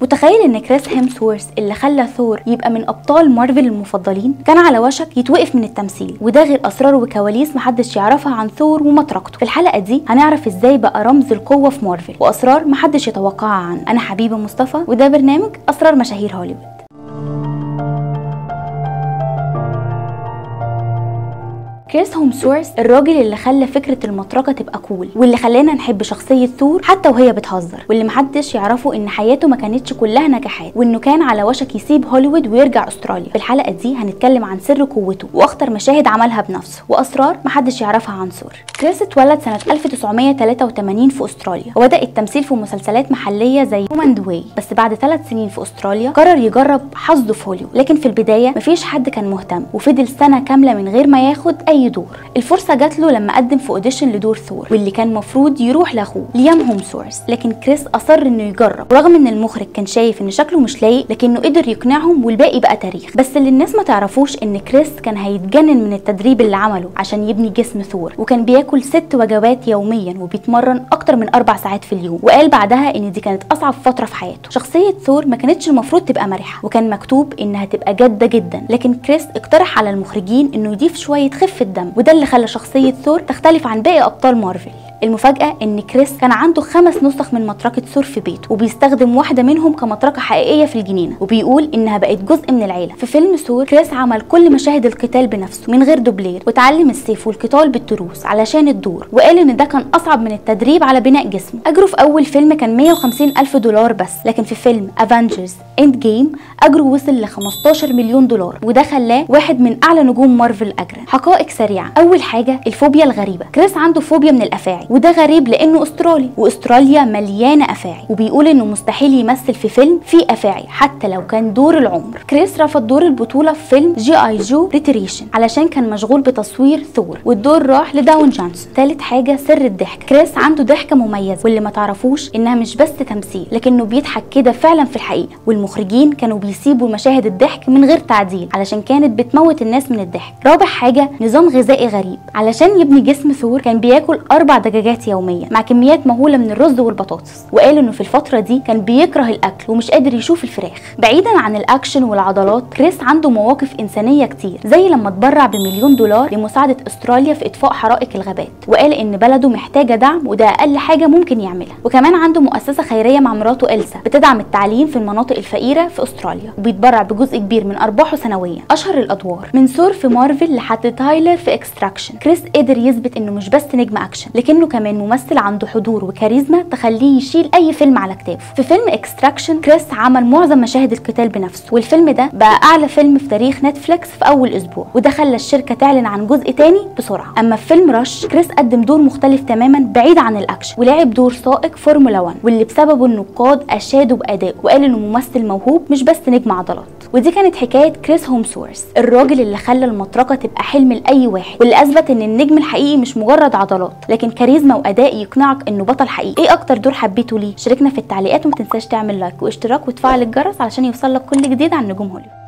متخيل ان كريس هيمسورث اللي خلى ثور يبقى من ابطال مارفل المفضلين كان على وشك يتوقف من التمثيل، وده غير اسرار وكواليس محدش يعرفها عن ثور ومطرقته. في الحلقه دي هنعرف ازاي بقى رمز القوه في مارفل واسرار محدش يتوقعها عنه. انا حبيبه مصطفى وده برنامج اسرار مشاهير هوليوود. كريس هيمسورث الراجل اللي خلى فكره المطرقه تبقى كول، واللي خلانا نحب شخصيه ثور حتى وهي بتهزر، واللي محدش يعرفه ان حياته ما كانتش كلها نجاحات، وانه كان على وشك يسيب هوليوود ويرجع استراليا. في الحلقه دي هنتكلم عن سر قوته واخطر مشاهد عملها بنفسه واسرار محدش يعرفها عن ثور. كريس اتولد سنه 1983 في استراليا، وبدا التمثيل في مسلسلات محليه زي هوم اند واي، بس بعد 3 سنين في استراليا قرر يجرب حظه في هوليوود. لكن في البدايه مفيش حد كان مهتم، وفضل سنه كامله من غير ما ياخد اي دور. الفرصه جات له لما قدم في اوديشن لدور ثور، واللي كان مفروض يروح لاخوه ليام هيمسورث، لكن كريس اصر انه يجرب، ورغم ان المخرج كان شايف ان شكله مش لايق لكنه قدر يقنعهم، والباقي بقى تاريخ. بس اللي الناس ما تعرفوش ان كريس كان هيتجنن من التدريب اللي عمله عشان يبني جسم ثور، وكان بياكل 6 وجبات يوميا وبيتمرن اكتر من 4 ساعات في اليوم، وقال بعدها ان دي كانت اصعب فتره في حياته. شخصيه ثور ما كانتش المفروض تبقى مرحه، وكان مكتوب انها تبقى جاده جدا، لكن كريس اقترح على المخرجين انه يضيف شويه خفه دم، وده اللي خلى شخصيه ثور تختلف عن باقي ابطال مارفل. المفاجأة ان كريس كان عنده 5 نسخ من مطرقة ثور في بيته، وبيستخدم واحدة منهم كمطرقة حقيقية في الجنينة، وبيقول انها بقت جزء من العيلة. في فيلم ثور كريس عمل كل مشاهد القتال بنفسه من غير دوبلير، وتعلم السيف والقتال بالتروس علشان الدور، وقال ان ده كان اصعب من التدريب على بناء جسمه. اجره في اول فيلم كان 150 ألف دولار بس، لكن في فيلم افنجرز اند جيم اجره وصل ل 15 مليون دولار، وده خلاه واحد من اعلى نجوم مارفل اجرا. حقائق سريعة. اول حاجة الفوبيا الغريبة. كريس عنده فوبيا من الافاعي، وده غريب لانه استرالي، واستراليا مليانه افاعي، وبيقول انه مستحيل يمثل في فيلم فيه افاعي حتى لو كان دور العمر. كريس رفض دور البطوله في فيلم جي اي جو ريتريشن علشان كان مشغول بتصوير ثور، والدور راح لداون جونسون. ثالث حاجه سر الضحك. كريس عنده ضحكه مميزه، واللي ما تعرفوش انها مش بس تمثيل، لكنه بيضحك كده فعلا في الحقيقه، والمخرجين كانوا بيسيبوا مشاهد الضحك من غير تعديل علشان كانت بتموت الناس من الضحك. رابع حاجه نظام غذائي غريب. علشان يبني جسم ثور كان بياكل 4 دجاجات يوميا مع كميات مهوله من الرز والبطاطس، وقال انه في الفتره دي كان بيكره الاكل ومش قادر يشوف الفراخ. بعيدا عن الاكشن والعضلات، كريس عنده مواقف انسانيه كتير، زي لما اتبرع بمليون دولار لمساعده استراليا في اطفاء حرائق الغابات، وقال ان بلده محتاجه دعم وده اقل حاجه ممكن يعملها. وكمان عنده مؤسسه خيريه مع مراته إلسا بتدعم التعليم في المناطق الفقيره في استراليا، وبيتبرع بجزء كبير من ارباحه سنويا. اشهر الادوار من ثور في مارفل لحد تايلر في اكستراكشن. كريس قدر يثبت انه مش بس نجم اكشن، لكنه كمان ممثل عنده حضور وكاريزما تخليه يشيل اي فيلم على كتافه. في فيلم اكستراكشن كريس عمل معظم مشاهد القتال بنفسه، والفيلم ده بقى اعلى فيلم في تاريخ نتفليكس في اول اسبوع، وده خلى الشركه تعلن عن جزء تاني بسرعه. اما في فيلم رش كريس قدم دور مختلف تماما بعيد عن الاكشن، ولعب دور سائق فورمولا 1، واللي بسببه النقاد اشادوا بادائه وقال انه ممثل موهوب مش بس نجم عضلات. ودي كانت حكايه كريس هيمسورث، الراجل اللي خلى المطرقه تبقى حلم لاي واحد، واللي اثبت ان النجم الحقيقي مش مجرد عضلات لكن كاريزما واداء يقنعك انه بطل حقيقي. ايه اكتر دور حبيته ليه؟ شاركنا في التعليقات، وما تنساش تعمل لايك واشتراك وتفعل الجرس علشان يوصلك كل جديد عن نجوم هوليوود.